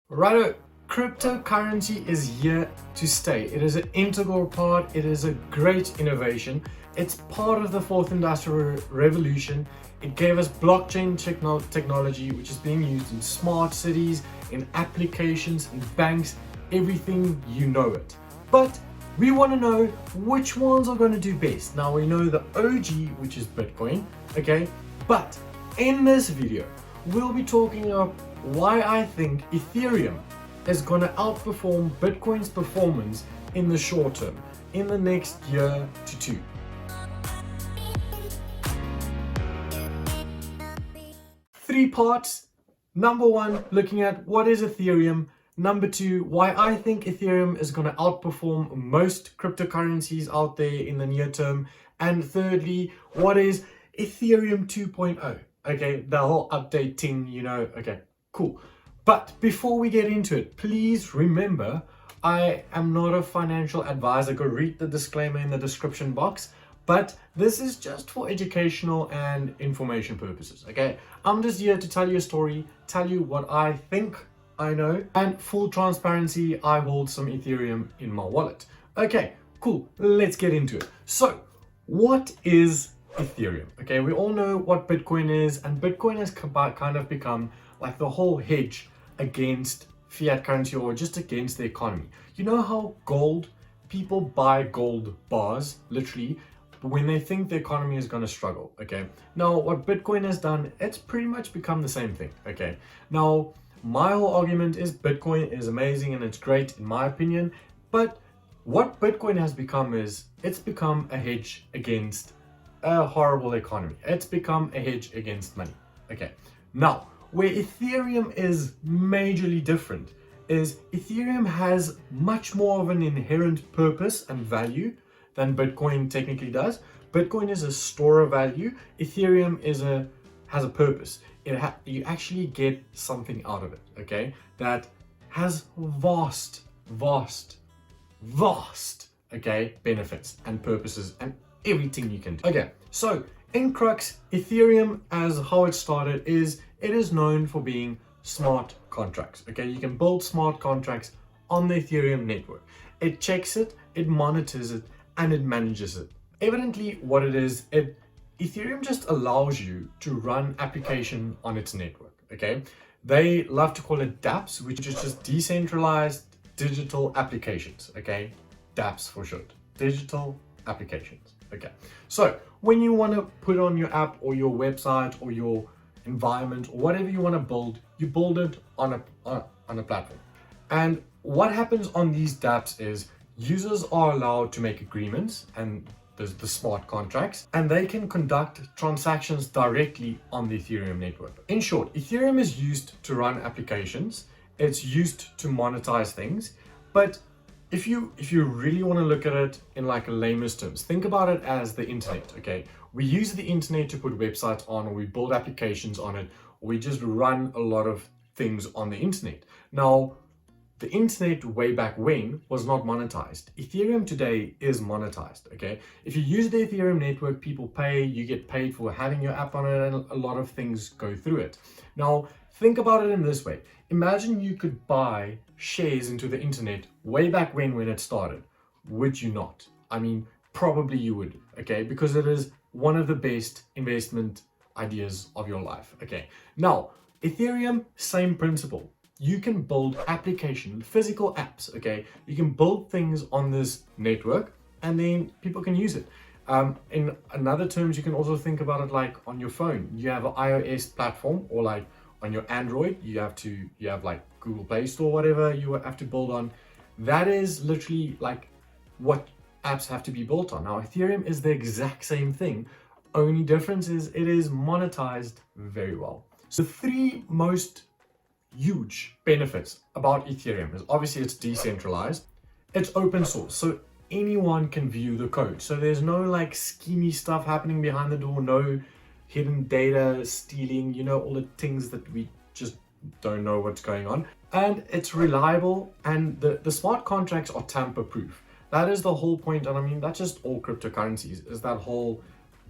Righto, cryptocurrency is here to stay. It is an integral part, it is a great innovation. It's part of the fourth industrial revolution. It gave us blockchain technology, which is being used in smart cities, in applications, in banks, everything you know it. But we want to know which ones are going to do best. Now we know the OG, which is Bitcoin, okay? But in this video, we'll be talking about why I think Ethereum is going to outperform Bitcoin's performance in the short term, in the next year to two. Three parts. Number one, looking at what is Ethereum. Number two, why I think Ethereum is going to outperform most cryptocurrencies out there in the near term. And thirdly, what is Ethereum 2.0? Okay, the whole updating, okay, cool. But before we get into it, please remember, I am not a financial advisor. Go read the disclaimer in the description box. But this is just for educational and information purposes, okay? I'm just here to tell you a story, tell you what I think I know, and full transparency, I hold some Ethereum in my wallet. Okay, cool, let's get into it. So, what is Ethereum? Okay, we all know what Bitcoin is, and Bitcoin has kind of become like the whole hedge against fiat currency or just against the economy. You know how people buy gold bars, literally, when they think the economy is going to struggle, okay? Now, what Bitcoin has done, it's pretty much become the same thing, okay? Now, my whole argument is Bitcoin is amazing and it's great in my opinion, but what Bitcoin has become is, it's become a hedge against a horrible economy. It's become a hedge against money, okay? Now, where Ethereum is majorly different is Ethereum has much more of an inherent purpose and value than Bitcoin technically does. Bitcoin is a store of value. Ethereum has a purpose. You actually get something out of it, okay? That has vast, okay, benefits and purposes and everything you can do. Okay, so in crux, Ethereum, as how it started, it is known for being smart contracts, okay? You can build smart contracts on the Ethereum network. It checks it, it monitors it, and it manages it. Evidently, what it is, Ethereum just allows you to run application on its network, okay? They love to call it dApps, which is just decentralized digital applications, okay? dApps for short, digital applications, okay? So when you want to put on your app or your website or your environment or whatever you want to build, you build it on a platform. And what happens on these dApps is users are allowed to make agreements, and there's the smart contracts, and they can conduct transactions directly on the Ethereum network. In short, Ethereum is used to run applications. It's used to monetize things. But if you really want to look at it in like a layman's terms, think about it as the internet, okay? We use the internet to put websites on, or we build applications on it, or we just run a lot of things on the internet. Now, the internet way back when was not monetized. Ethereum today is monetized, okay? If you use the Ethereum network, people pay, you get paid for having your app on it, and a lot of things go through it. Now, think about it in this way. Imagine you could buy shares into the internet way back when it started. Would you not? I mean, probably you would, okay? Because it is one of the best investment ideas of your life, okay? Now, Ethereum, same principle. You can build application, physical apps, okay? You can build things on this network and then people can use it. In another terms, you can also think about it like on your phone. You have an iOS platform, or like on your Android, you have like Google Play Store, whatever you have to build on. That is literally like what apps have to be built on. Now, Ethereum is the exact same thing. Only difference is it is monetized very well. So the three most huge benefits about Ethereum is obviously it's decentralized, it's open source, so anyone can view the code. So there's no like schemy stuff happening behind the door, no hidden data stealing, all the things that we just don't know what's going on. And it's reliable, and the smart contracts are tamper proof. That is the whole point, and I mean that's just all cryptocurrencies, is that whole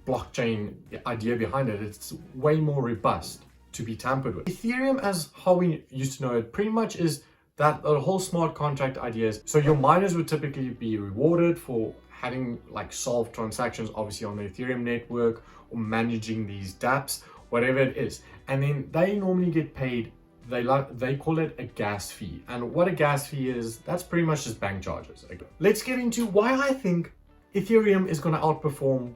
blockchain idea behind it. It's way more robust to be tampered with. Ethereum, as how we used to know it, pretty much is that the whole smart contract ideas. So your miners would typically be rewarded for having like solved transactions, obviously on the Ethereum network, or managing these dApps, whatever it is. And then they normally get paid, they call it a gas fee. And what a gas fee is, that's pretty much just bank charges. Okay. Let's get into why I think Ethereum is going to outperform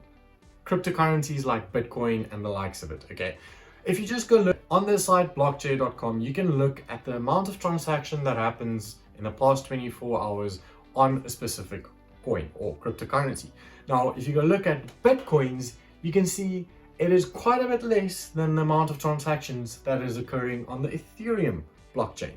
cryptocurrencies like Bitcoin and the likes of it. Okay. If you just go look on the site blockchain.com, you can look at the amount of transaction that happens in the past 24 hours on a specific coin or cryptocurrency. Now, if you go look at Bitcoins, you can see it is quite a bit less than the amount of transactions that is occurring on the Ethereum blockchain.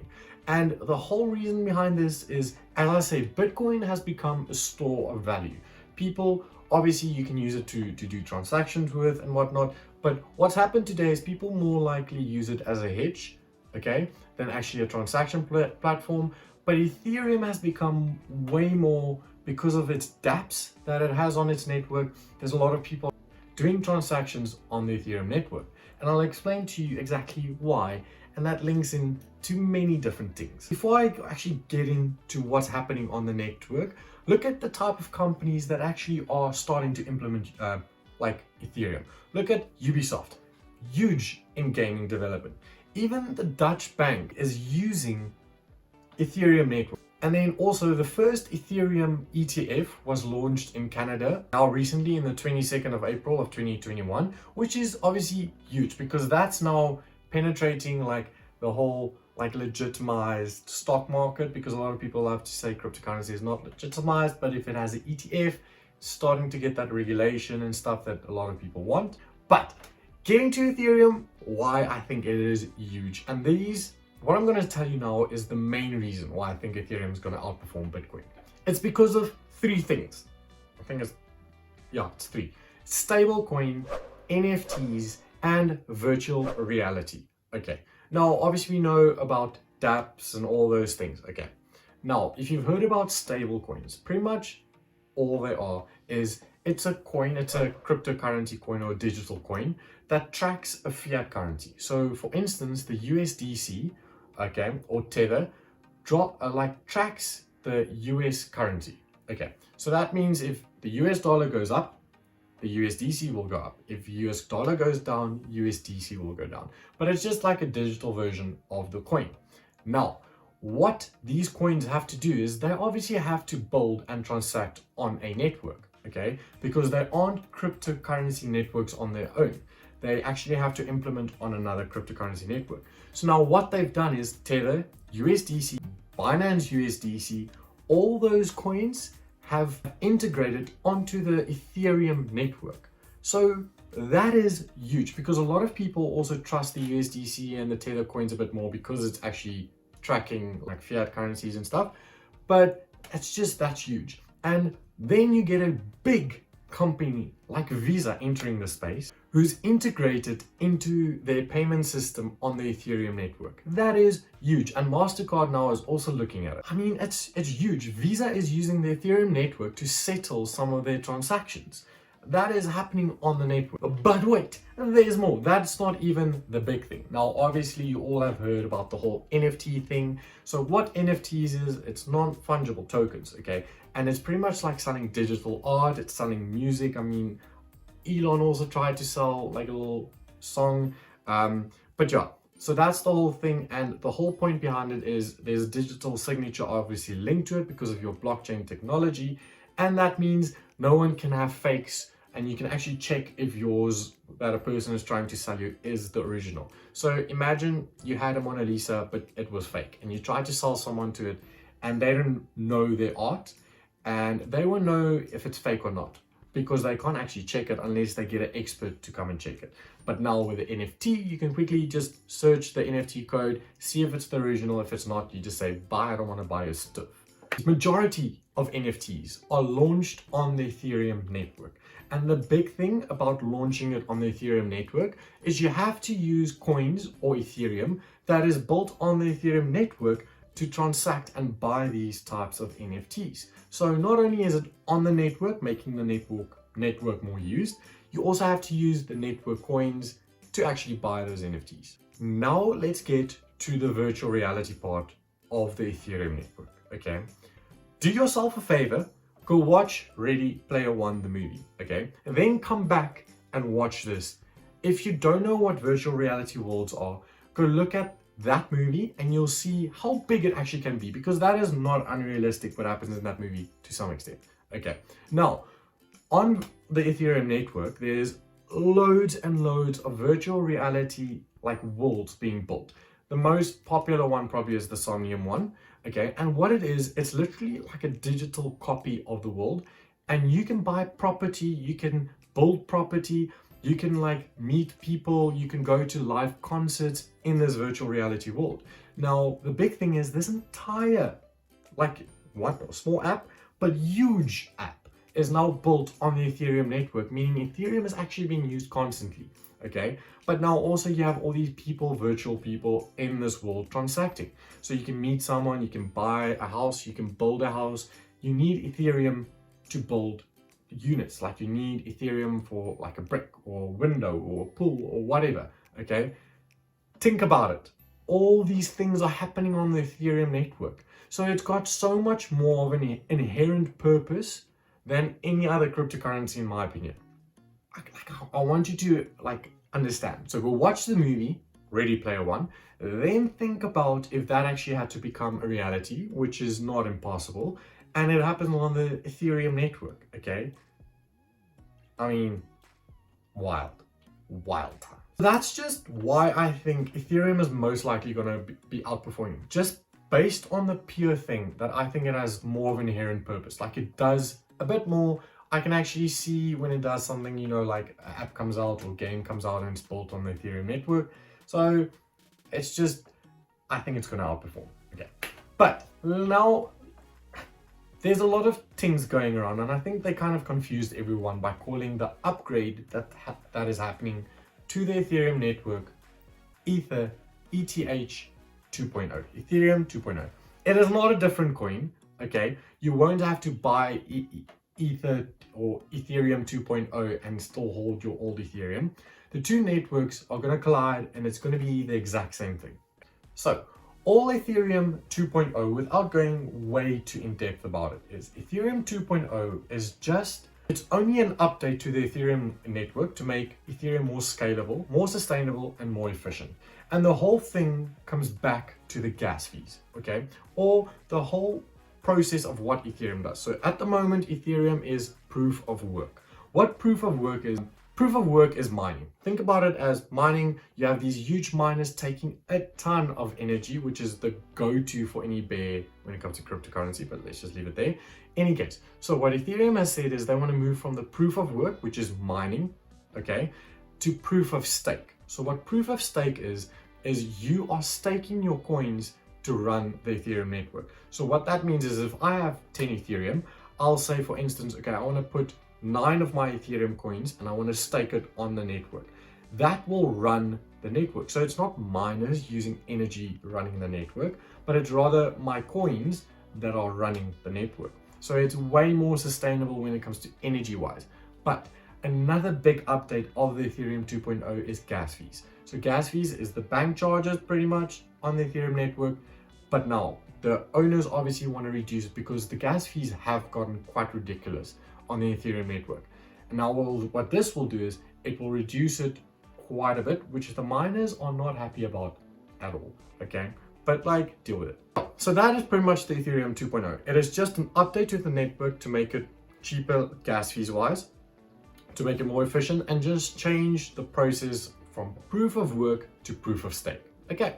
And the whole reason behind this is, as I say, Bitcoin has become a store of value. People, obviously you can use it to do transactions with and whatnot, but what's happened today is people more likely use it as a hedge, okay, than actually a transaction platform. But Ethereum has become way more because of its dApps that it has on its network. There's a lot of people doing transactions on the Ethereum network, and I'll explain to you exactly why, and that links in to many different things. Before I actually get into what's happening on the network, look at the type of companies that actually are starting to implement like Ethereum. Look at Ubisoft, huge in gaming development. Even the Dutch bank is using Ethereum network. And then also the first Ethereum ETF was launched in Canada now recently in the 22nd of April of 2021, which is obviously huge because that's now penetrating like the whole like legitimized stock market, because a lot of people love to say cryptocurrency is not legitimized, but if it has an ETF, it's starting to get that regulation and stuff that a lot of people want. But getting to Ethereum, why I think it is huge. And what I'm going to tell you now is the main reason why I think Ethereum is going to outperform Bitcoin. It's because of three things. I think it's three. Stablecoin, NFTs, and virtual reality. Okay. Now, obviously we know about dApps and all those things. Okay. Now, if you've heard about stablecoins, pretty much all they are is it's a coin, it's a cryptocurrency coin or a digital coin that tracks a fiat currency. So for instance, the USDC, okay, or Tether, tracks the US currency. Okay, so that means if the US dollar goes up, the USDC will go up. If US dollar goes down, USDC will go down. But it's just like a digital version of the coin. Now, what these coins have to do is they obviously have to build and transact on a network, okay? Because they aren't cryptocurrency networks on their own. They actually have to implement on another cryptocurrency network. So now what they've done is Tether, USDC, Binance USDC, all those coins have integrated onto the Ethereum network. So that is huge because a lot of people also trust the USDC and the Tether coins a bit more because it's actually tracking like fiat currencies and stuff, but that's huge. And then you get a big company like Visa entering the space who's integrated into their payment system on the Ethereum network. That is huge. And MasterCard now is also looking at it. I mean, it's huge. Visa is using the Ethereum network to settle some of their transactions. That is happening on the network. But wait, there's more. That's not even the big thing. Now, obviously, you all have heard about the whole NFT thing. So what NFTs is, it's non-fungible tokens, okay? And it's pretty much like selling digital art, it's selling music. I mean, Elon also tried to sell like a little song. But yeah, so that's the whole thing. And the whole point behind it is there's a digital signature obviously linked to it because of your blockchain technology. And that means no one can have fakes, and you can actually check if yours that a person is trying to sell you is the original. So imagine you had a Mona Lisa, but it was fake, and you tried to sell someone to it and they don't know their art, and they won't know if it's fake or not because they can't actually check it unless they get an expert to come and check it. But now with the NFT, you can quickly just search the NFT code, see if it's the original. If it's not, you just say, bye, I don't want to buy your stuff. The majority of NFTs are launched on the Ethereum network. And the big thing about launching it on the Ethereum network is you have to use coins or Ethereum that is built on the Ethereum network to transact and buy these types of NFTs. So not only is it on the network, making the network more used, you also have to use the network coins to actually buy those NFTs. Now let's get to the virtual reality part of the Ethereum network, okay? Do yourself a favor, go watch Ready Player One, the movie, okay? And then come back and watch this. If you don't know what virtual reality worlds are, go look at that movie and you'll see how big it actually can be, because that is not unrealistic what happens in that movie to some extent, okay? Now, on the Ethereum network, there's loads and loads of virtual reality like worlds being built. The most popular one probably is the Somnium one, okay? And what it is, it's literally like a digital copy of the world, and you can buy property, you can build property, you can like meet people, you can go to live concerts in this virtual reality world. Now, the big thing is this entire like one small app, but huge app is now built on the Ethereum network, meaning Ethereum is actually being used constantly, okay? But now also you have all these people, virtual people in this world transacting. So you can meet someone, you can buy a house, you can build a house. You need Ethereum to build units, like you need Ethereum for like a brick or a window or a pool or whatever, okay? Think about it. All these things are happening on the Ethereum network. So it's got so much more of an inherent purpose than any other cryptocurrency, in my opinion. I want you to like understand. So go watch the movie Ready Player One, then think about if that actually had to become a reality, which is not impossible, and it happens on the Ethereum network, okay? I mean, wild time. That's just why I think Ethereum is most likely going to be outperforming, just based on the pure thing that I think it has more of an inherent purpose. Like it does a bit more. I can actually see when it does something, you know, like an app comes out or game comes out and it's built on the Ethereum network. So it's just, I think it's going to outperform. Okay. But now there's a lot of things going around, and I think they kind of confused everyone by calling the upgrade that is happening to the Ethereum network ETH 2.0, Ethereum 2.0. It is not a different coin, okay? You won't have to buy Ether or Ethereum 2.0 and still hold your old Ethereum. The two networks are going to collide and it's going to be the exact same thing. So all Ethereum 2.0, without going way too in depth about it, is Ethereum 2.0 is just, it's only an update to the Ethereum network to make Ethereum more scalable, more sustainable, and more efficient. And the whole thing comes back to the gas fees, okay? Or the whole process of what Ethereum does. So at the moment, Ethereum is proof of work. What proof of work is? Proof of work is mining. Think about it as mining. You have these huge miners taking a ton of energy, which is the go-to for any bear when it comes to cryptocurrency, but let's just leave it there. Any case, so what Ethereum has said is they want to move from the proof of work, which is mining, okay, to proof of stake. So what proof of stake is you are staking your coins to run the Ethereum network. So what that means is if I have 10 Ethereum, I'll say, for instance, okay, I want to put 9 of my Ethereum coins and I want to stake it on the network. That will run the network. So it's not miners using energy running the network, but it's rather my coins that are running the network. So it's way more sustainable when it comes to energy wise. But another big update of the Ethereum 2.0 is gas fees. So gas fees is the bank charges pretty much on the Ethereum network. But now the owners obviously want to reduce it because the gas fees have gotten quite ridiculous on the Ethereum network. And now what this will do is it will reduce it quite a bit, which the miners are not happy about at all, okay? But like, deal with it. So that is pretty much the Ethereum 2.0. It is just an update to the network to make it cheaper gas fees wise, to make it more efficient, and just change the process from proof of work to proof of stake, okay?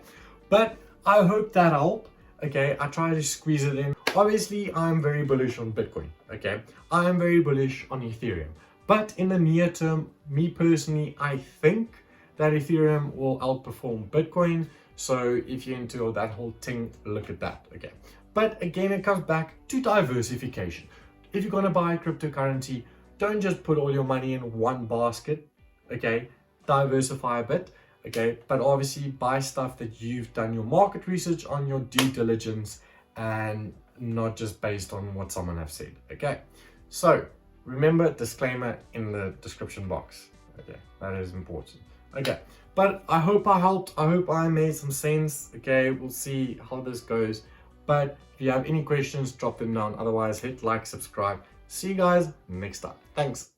But I hope that helped. Okay, I try to squeeze it in. Obviously, I'm very bullish on Bitcoin, okay? I am very bullish on Ethereum. But in the near term, me personally, I think that Ethereum will outperform Bitcoin. So if you're into that whole thing, look at that, okay? But again, it comes back to diversification. If you're gonna buy cryptocurrency, don't just put all your money in one basket, okay? Diversify a bit. Okay, but obviously buy stuff that you've done your market research on, your due diligence, and not just based on what someone have said. Okay, so remember, disclaimer in the description box. Okay, that is important. Okay, but I hope I helped. I hope I made some sense. Okay, we'll see how this goes. But if you have any questions, drop them down. Otherwise, hit like, subscribe. See you guys next time. Thanks.